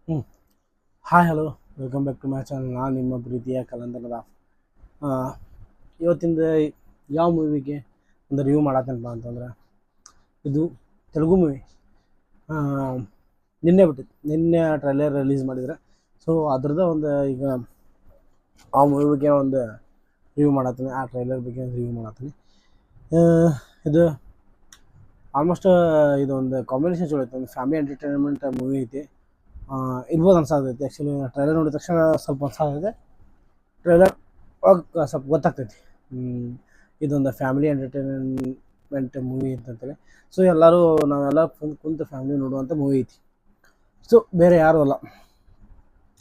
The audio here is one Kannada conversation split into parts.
ಹ್ಞೂ hi hello welcome back to my channel. ನಾನು ನಿಮ್ಮ ಪ್ರೀತಿಯ ಕಲಂದರದ ಇವತ್ತಿಂದ ಯಾವ ಮೂವಿಗೆ ಒಂದು ರಿವ್ಯೂ ಮಾಡತ್ತೇನಪ್ಪ ಅಂತಂದ್ರೆ ಇದು ತೆಲುಗು ಮೂವಿ. ನಿನ್ನೆ ಟ್ರೈಲರ್ ರಿಲೀಸ್ ಮಾಡಿದ್ರೆ, ಸೊ ಅದ್ರದ್ದು ಒಂದು ಈಗ ಆ ಮೂವಿ ಬಗ್ಗೆ ಒಂದು ರಿವ್ಯೂ ಮಾಡತ್ತೀನಿ. ಆ ಟ್ರೈಲರ್ ಬಗ್ಗೆ ರಿವ್ಯೂ ಮಾಡತ್ತೀನಿ. ಇದು ಆಲ್ಮೋಸ್ಟ್ ಇದು ಒಂದು ಕಾಂಬಿನೇಷನ್ ಚಲೋ ಐತೆ. ಒಂದು ಫ್ಯಾಮಿಲಿ ಎಂಟರ್ಟೈನ್ಮೆಂಟ್ ಮೂವಿ ಐತಿ. ಇರ್ಬೋದು ಅನ್ಸಾತೈತಿ. ಆ್ಯಕ್ಚುಲಿ ಟ್ರೈಲರ್ ನೋಡಿದ ತಕ್ಷಣ ಸ್ವಲ್ಪ ಅನ್ಸಾತೈತೆ. ಟ್ರೈಲರ್ ಸ್ವಲ್ಪ ಗೊತ್ತಾಗ್ತೈತಿ ಇದೊಂದು ಫ್ಯಾಮಿಲಿ ಎಂಟರ್ಟೈನ್ಮೆಂಟ್ ಮೂವಿ ಅಂತಂತೇಳಿ. ಸೊ ನಾವೆಲ್ಲ ಕುಂತು ಫ್ಯಾಮಿಲಿ ನೋಡುವಂಥ ಮೂವಿ ಐತಿ. ಸೊ ಬೇರೆ ಯಾರೂ ಅಲ್ಲ,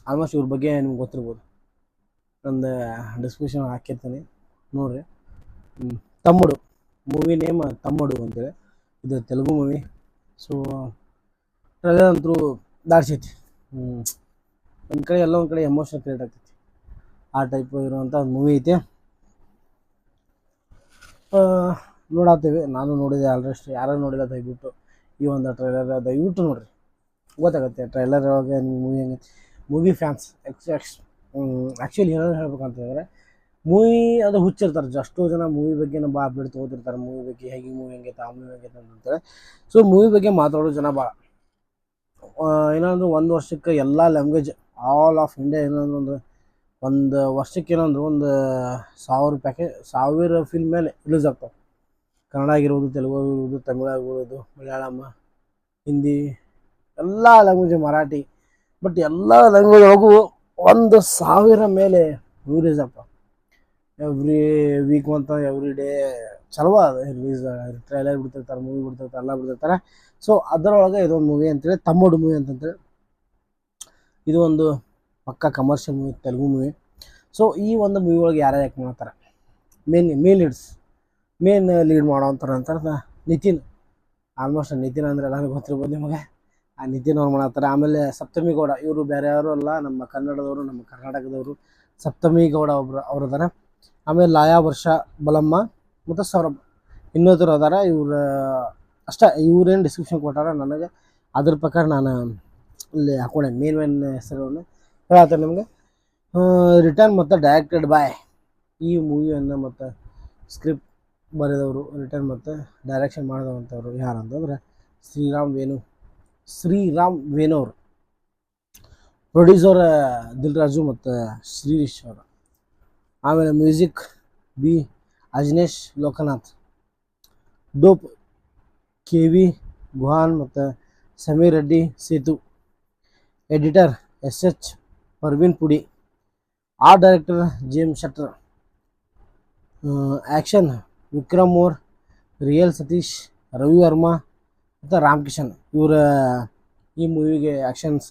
ಆಲ್ಮೋಸ್ಟ್ ಇವ್ರ ಬಗ್ಗೆ ನಿಮ್ಗೆ ಗೊತ್ತಿರ್ಬೋದು. ಒಂದು ಡಿಸ್ಕ್ರಿಪ್ಷನ್ ಹಾಕಿರ್ತೀನಿ, ನೋಡಿರಿ. ತಮ್ಮಡು ಮೂವಿ ನೇಮ್ ತಮ್ಮಡು ಅಂತೇಳಿ. ಇದು ತೆಲುಗು ಮೂವಿ. ಸೊ ಟ್ರೈಲರ್ ಅಂತೂ ದಾಡ್ಸೈತಿ. ಒಂದು ಕಡೆ ಎಮೋಷನ್ ಕ್ರಿಯೇಟ್ ಆಗ್ತೈತಿ. ಆ ಟೈಪ್ ಇರುವಂಥ ಒಂದು ಮೂವಿ ಐತಿ. ನೋಡತ್ತೀವಿ. ನಾನು ನೋಡಿದೆ ಆಲ್ರೆಸ್ಟ್. ಯಾರು ನೋಡಿಲ್ಲ ದಯವಿಟ್ಟು ಈ ಒಂದು ಟ್ರೈಲರ್ ದಯವಿಟ್ಟು ನೋಡಿರಿ, ಗೊತ್ತಾಗುತ್ತೆ ಟ್ರೈಲರ್ ಒಳಗೆ ನಿಮ್ಮ ಮೂವಿ ಹೆಂಗೆ. ಮೂವಿ ಫ್ಯಾನ್ಸ್ ಆ್ಯಕ್ಚುಲಿ ಹೇಳ್ಬೇಕಂತಂದರೆ, ಮೂವಿ ಅದು ಹುಚ್ಚಿರ್ತಾರೆ. ಅಷ್ಟೋ ಜನ ಮೂವಿ ಬಗ್ಗೆ ಭಾಳ ಅಪ್ಡೇಟ್ ತೊಗೋತಿರ್ತಾರೆ. ಮೂವಿ ಬಗ್ಗೆ ಹೇಗೆ, ಮೂವಿ ಹೆಂಗೈತೆ, ಆ ಮೂವಿ ಹೆಂಗೈತೆ ಅಂತಂತೇಳಿ. ಸೊ ಮೂವಿ ಬಗ್ಗೆ ಮಾತಾಡೋ ಜನ ಭಾಳ. ಏನಂದ್ರೆ ಒಂದು ವರ್ಷಕ್ಕೆ ಎಲ್ಲ ಲ್ಯಾಂಗ್ವೇಜ್ ಆಲ್ ಆಫ್ ಇಂಡಿಯಾ ಒಂದು ವರ್ಷಕ್ಕೆ ಏನಂದ್ರೆ ಒಂದು 1000 ಫಿಲ್ಮ್ ಮೇಲೆ ರಿಲೀಸ್ ಆಗ್ತಾವೆ. ಕನ್ನಡ ಆಗಿರ್ಬೋದು, ತೆಲುಗು ಆಗಿರ್ಬೋದು, ತಮಿಳು ಆಗಿರ್ಬೋದು, ಮಲಯಾಳಂ, ಹಿಂದಿ, ಎಲ್ಲ ಲ್ಯಾಂಗ್ವೇಜ್, ಮರಾಠಿ. ಬಟ್ ಎಲ್ಲ ಲ್ಯಾಂಗ್ವೇಜ್ ಒಳಗೂ 1000 ಮೇಲೆ ರಿಲೀಸ್ ಆಗ್ತಾವೆ. ಎವ್ರಿ ವೀಕ್ ಅಂತ ಎವ್ರಿ ಡೇ ಚಲೋ ಅದು ರಿಲೀಸ್. ಟ್ರೈಲರ್ ಬಿಡ್ತಿರ್ತಾರೆ, ಮೂವಿ ಬಿಡ್ತಿರ್ತಾರೆ, ಎಲ್ಲ ಬಿಡ್ತಿರ್ತಾರೆ. ಸೊ ಅದರೊಳಗೆ ಇದೊಂದು ಮೂವಿ ಅಂತೇಳಿ ತಮ್ಮಡು ಮೂವಿ ಅಂತಂತೇಳಿ. ಇದು ಒಂದು ಪಕ್ಕಾ commercial movie, Telugu movie. So ಈ ಒಂದು ಮೂವಿ ಒಳಗೆ ಯಾರು ಯಾಕೆ ಮಾಡ್ತಾರೆ, ಮೇನ್ ಲೀಡ್ ಮಾಡೋವಂಥವ್ರು ಅಂತಾರೆ ನಿತಿನ್. ಆಲ್ಮೋಸ್ಟ್ ನಿತಿನ್ ಅಂದರೆ ಎಲ್ಲರಿಗೂ ಗೊತ್ತಿರ್ಬೋದು ನಿಮಗೆ. ಆ ನಿತಿನ್ ಅವ್ರು ಮಾಡತ್ತಾರೆ. ಆಮೇಲೆ ಸಪ್ತಮಿ ಗೌಡ, ಇವರು ಬೇರೆ ಯಾರು ಅಲ್ಲ, ನಮ್ಮ ಕನ್ನಡದವರು, ನಮ್ಮ ಕರ್ನಾಟಕದವರು. ಸಪ್ತಮಿ ಗೌಡ ಅವ್ರು ಅದಾರೆ. ಆಮೇಲೆ ಲಾಯಾ ವರ್ಷ ಬಲಮ್ಮ ಮತ್ತು ಸೌರಭ್ ಇನ್ನೊಂದರು ಅದಾರ. ಇವ್ರು ಅಷ್ಟೇ. ಇವ್ರೇನು ಡಿಸ್ಕ್ರಿಪ್ಷನ್ ಕೊಟ್ಟಾರ ನನಗೆ, ಅದ್ರ ಪ್ರಕಾರ ನಾನು ಇಲ್ಲಿ ಹಾಕೊಂಡೆ ಮೇನ್ ಹೆಸರನ್ನು ಹೇಳತ್ತಾರೆ ನಿಮಗೆ. ರಿಟರ್ನ್ ಮತ್ತು ಡೈರೆಕ್ಟೆಡ್ ಬಾಯ್. ಈ ಮೂವಿಯನ್ನು ಮತ್ತು ಸ್ಕ್ರಿಪ್ಟ್ ಬರೆದವರು, ರಿಟರ್ನ್ ಮತ್ತು ಡೈರೆಕ್ಷನ್ ಮಾಡಿದವಂಥವ್ರು ಯಾರು ಅಂತಂದರೆ ಶ್ರೀರಾಮ್ ವೇಣು ಅವರು. ಪ್ರೊಡ್ಯೂಸರ್ ದಿಲ್ ರಾಜು ಮತ್ತು ಶ್ರೀರಿಶ್ ಅವರು. ಆಮೇಲೆ music by Ajaneesh Loknath. DOP KV Guhan ಮತ್ತು Sameer Reddy Sethu. Editor SH Parveen Pudi. Art director JM Shettar. Action Vikram More, real Satish, Ravi Varma ಮತ್ತು ರಾಮಕಿಶನ್. ಇವರ ಈ ಮೂವಿಗೆ ಆ್ಯಕ್ಷನ್ಸ್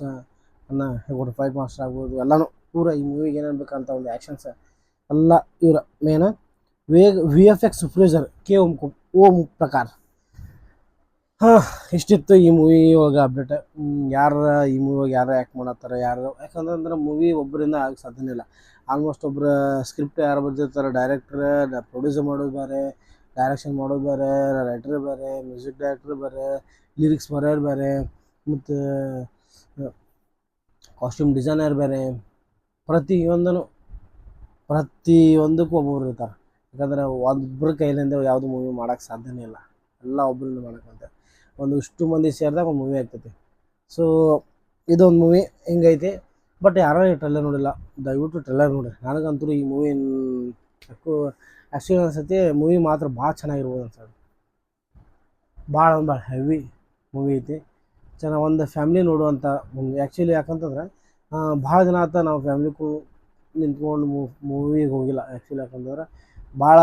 ಅನ್ನು ಹೇಳ್ಕೊಡ್ರು. ಫೈಟ್ ಮಾಸ್ಟರ್ ಆಗ್ಬೋದು, ಎಲ್ಲನೂ ಪೂರ ಈ ಮೂವಿಗೆ ಏನೇನು ಒಂದು ಆ್ಯಕ್ಷನ್ಸ್ ಎಲ್ಲ ಇವರ ಮೇನ್. VFX ಸೂಪರ್ವೈಸರ್ ಓಂ ಪ್ರಕಾರ್. ಇಷ್ಟಿತ್ತು ಈ ಮೂವಿ ಒಳಗೆ ಅಪ್ಡೇಟ್. ಯಾರು ಈ ಮೂವಿ ಒಳಗೆ ಯಾರು ಆ್ಯಕ್ಟ್ ಮಾಡತ್ತಾರೆ, ಯಾಕಂದ್ರೆ ಮೂವಿ ಒಬ್ಬರಿಂದ ಆಗಕ್ಕೆ ಸಾಧ್ಯನೇ ಇಲ್ಲ. ಆಲ್ಮೋಸ್ಟ್ ಒಬ್ಬರು ಸ್ಕ್ರಿಪ್ಟ್ ಯಾರು ಬರ್ದಿರ್ತಾರೆ, ಡೈರೆಕ್ಟ್ರ್, ಪ್ರೊಡ್ಯೂಸರ್ ಮಾಡೋದು ಬೇರೆ, ಡೈರೆಕ್ಷನ್ ಮಾಡೋದು ಬೇರೆ, ರೈಟರ್ ಬೇರೆ, ಮ್ಯೂಸಿಕ್ ಡೈರೆಕ್ಟರ್ ಬೇರೆ, ಲಿರಿಕ್ಸ್ ಬರೆಯೋರು ಬೇರೆ, ಮತ್ತು ಕಾಸ್ಟ್ಯೂಮ್ ಡಿಸೈನರ್ ಬೇರೆ. ಪ್ರತಿಯೊಂದಕ್ಕೂ ಒಬ್ಬೊಬ್ರು ಇರ್ತಾರೆ. ಯಾಕಂದರೆ ಒಬ್ಬರ ಕೈಲಿಂದ ಯಾವುದು ಮೂವಿ ಮಾಡೋಕ್ಕೆ ಸಾಧ್ಯನೇ ಇಲ್ಲ. ಎಲ್ಲ ಒಬ್ಬರಿಂದ ಮಾಡೋಕ್ಕಂತ ಇಷ್ಟು ಮಂದಿ ಸೇರಿದಾಗ ಒಂದು ಮೂವಿ ಆಗ್ತೈತಿ. ಸೊ ಇದೊಂದು ಮೂವಿ ಹಿಂಗೈತಿ. ಬಟ್ ಯಾರೋ ಈ ಟ್ರೈಲರ್ ನೋಡಿಲ್ಲ, ದಯವಿಟ್ಟು ಟ್ರೈಲರ್ ನೋಡಿರಿ. ನನಗಂತೂ ಈ ಮೂವಿ ಆ್ಯಕ್ಚುಲಿ ಅನ್ಸತಿ ಮೂವಿ ಮಾತ್ರ ಭಾಳ ಚೆನ್ನಾಗಿರ್ಬೋದು ಅನ್ಸತ್ತೆ. ಭಾಳ ಹೆವಿ ಮೂವಿ ಐತಿ. ಚೆನ್ನಾಗಿ ಒಂದು ಫ್ಯಾಮ್ಲಿ ನೋಡುವಂಥ ಮೂವಿ. ಆ್ಯಕ್ಚುಲಿ ಯಾಕಂತಂದ್ರೆ ಭಾಳ ದಿನ ಆಯ್ತು ನಾವು ಫ್ಯಾಮ್ಲಿ ನಿಂತ್ಕೊಂಡು ಮೂವಿಗೆ ಹೋಗಿಲ್ಲ. ಆ್ಯಕ್ಚುಲಿ ಯಾಕಂತಂದ್ರೆ ಭಾಳ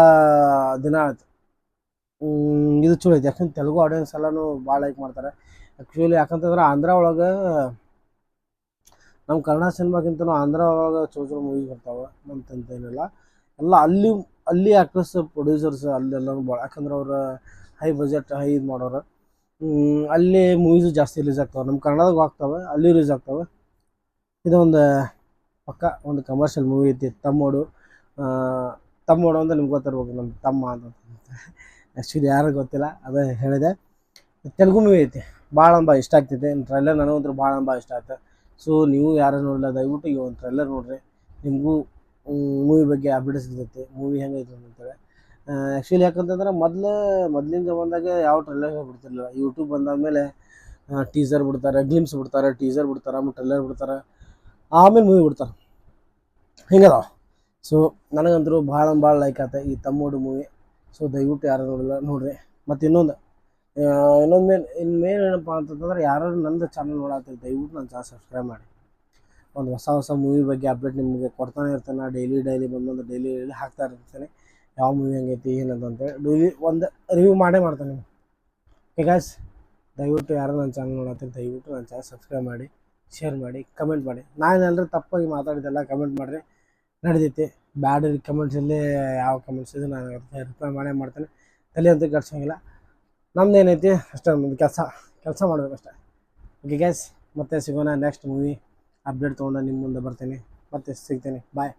ದಿನ ಆಯ್ತು. ಇದು ಚಲೋ ಐತಿ. ಯಾಕಂದ್ರೆ ತೆಲುಗು ಆಡಿಯನ್ಸ್ ಎಲ್ಲನೂ ಭಾಳ ಲೈಕ್ ಮಾಡ್ತಾರೆ. ಆ್ಯಕ್ಚುಲಿ ಯಾಕಂತಂದ್ರೆ ಆಂಧ್ರ ಒಳಗೆ ನಮ್ಮ ಕನ್ನಡ ಸಿನಿಮಾಗಿಂತನೂ ಆಂಧ್ರ ಒಳಗೆ ಚಲೋ ಮೂವೀಸ್ ಬರ್ತಾವೆ. ಏನಿಲ್ಲ, ಎಲ್ಲ ಅಲ್ಲಿ ಆ್ಯಕ್ಟರ್ಸ್, ಪ್ರೊಡ್ಯೂಸರ್ಸ್ ಅಲ್ಲೆಲ್ಲನೂ ಭಾಳ. ಯಾಕಂದ್ರೆ ಅವ್ರು ಹೈ ಬಜೆಟ್ ಇದು ಮಾಡೋರು. ಅಲ್ಲಿ ಮೂವೀಸು ಜಾಸ್ತಿ ರಿಲೀಸ್ ಆಗ್ತಾವೆ. ನಮ್ಮ ಕನ್ನಡದಾಗ ಆಗ್ತವೆ, ಅಲ್ಲಿ ರಿಲೀಸ್ ಆಗ್ತವೆ. ಇದೊಂದು ಪಕ್ಕ ಒಂದು ಕಮರ್ಷಿಯಲ್ ಮೂವಿ ಐತಿ ತಮ್ಮೋಡು ಅಂತ ನಿಮ್ಗೆ ಗೊತ್ತಿರ್ಬೇಕು, ನಮ್ಮ ತಮ್ಮ ಅಂತ. ಆ್ಯಕ್ಚುಲಿ ಯಾರಿಗೂ ಗೊತ್ತಿಲ್ಲ, ಅದೇ ಹೇಳಿದೆ. ತೆಲುಗು ಮೂವಿ ಐತಿ. ಭಾಳ ಇಷ್ಟ ಆಗ್ತೈತೆ ಟ್ರೈಲರ್. ನನಗಂತೂ ಭಾಳ ಇಷ್ಟ ಆಯ್ತು. ಸೊ ನೀವು ಯಾರು ನೋಡಲ್ಲ ದಯವಿಟ್ಟು ಈ ಒಂದು ಟ್ರೈಲರ್ ನೋಡ್ರಿ, ನಿಮಗೂ ಮೂವಿ ಬಗ್ಗೆ ಅಪ್ಡೇಟ್ ಸಿಗ್ತೈತಿ, ಮೂವಿ ಹೆಂಗೈತೆ ಅಂತೇಳಿ. ಆ್ಯಕ್ಚುಲಿ ಯಾಕಂತಂದ್ರೆ ಮೊದಲಿನ ಜಮಾನದಾಗ ಯಾವ ಟ್ರೈಲರ್ ಬಿಡ್ತಿರ್ಲಿಲ್ಲ. ಯೂಟ್ಯೂಬ್ ಬಂದಾದಮೇಲೆ ಟೀಸರ್ ಬಿಡ್ತಾರೆ, ಗ್ಲಿಮ್ಸ್ ಬಿಡ್ತಾರೆ, ಟೀಸರ್ ಬಿಡ್ತಾರೆ, ಆಮೇಲೆ ಟ್ರೈಲರ್ ಬಿಡ್ತಾರೆ, ಆಮೇಲೆ ಮೂವಿ ಬಿಡ್ತಾರೆ, ಹಿಂಗದ. ಸೊ ನನಗಂತೂ ಭಾಳ ಲೈಕ್ ಆತ ಈ ತಮ್ಮೋಡು ಮೂವಿ. ಸೊ ದಯವಿಟ್ಟು ಯಾರು ನೋಡಿಲ್ಲ ನೋಡ್ರಿ. ಮತ್ತು ಇನ್ನೊಂದು ಮೇನ್ ಏನಪ್ಪ ಅಂತಂದ್ರೆ, ಯಾರು ನಂದು ಚಾನಲ್ ನೋಡತ್ತೀರಿ ದಯವಿಟ್ಟು ನನ್ನ ಚಾನಲ್ ಸಬ್ಸ್ಕ್ರೈಬ್ ಮಾಡಿ. ಒಂದು ಹೊಸ ಮೂವಿ ಬಗ್ಗೆ ಅಪ್ಡೇಟ್ ನಿಮಗೆ ಕೊಡ್ತಾನೆ ಇರ್ತಾನೆ. ಡೈಲಿ ಬಂದೊಂದು ಡೈಲಿ ಹಾಕ್ತಾ ಇರ್ತಾನೆ, ಯಾವ ಮೂವಿ ಹೆಂಗೈತಿ ಏನಂತ ಅಂತೇಳಿ ಡೈಲಿ ಒಂದು ರಿವ್ಯೂ ಮಾಡ್ತಾನೆ ನಿಮ್ಗೆ. ಓಕೆ ಗಾಯ್ಸ್, ದಯವಿಟ್ಟು ಯಾರು ನನ್ನ ಚಾನಲ್ ನೋಡತ್ತೀರಿ ದಯವಿಟ್ಟು ನನ್ನ ಚಾನಲ್ ಸಬ್ಸ್ಕ್ರೈಬ್ ಮಾಡಿ, ಶೇರ್ ಮಾಡಿ, ಕಮೆಂಟ್ ಮಾಡಿ. ನಾನು ಎಲ್ಲರೂ ತಪ್ಪಾಗಿ ಮಾತಾಡಿದ್ದೆಲ್ಲ ಕಮೆಂಟ್ ಮಾಡಿರಿ, ನಡೀತೈತಿ. ಬ್ಯಾಡ್ ಕಮೆಂಟ್ಸಲ್ಲಿ ಯಾವ ಕಮೆಂಟ್ಸ್ ಇದು ನಾನು ರಿಪ್ಲೈ ಮಾಡ್ತೇನೆ, ತಲೆ ಅಂತೂ ಕೆಡ್ಸೋಂಗಿಲ್ಲ. ನಮ್ದು ಏನೈತಿ ಅಷ್ಟೇ, ನಮ್ಮದು ಕೆಲಸ ಮಾಡಬೇಕಷ್ಟೆ. ಓಕೆ ಗ್ಯಾಸ್, ಮತ್ತೆ ಸಿಗೋಣ ನೆಕ್ಸ್ಟ್ ಮೂವಿ ಅಪ್ಡೇಟ್ ತೊಗೊಂಡು ನಿಮ್ಮ ಮುಂದೆ ಬರ್ತೀನಿ, ಮತ್ತೆ ಸಿಗ್ತೀನಿ. ಬಾಯ್.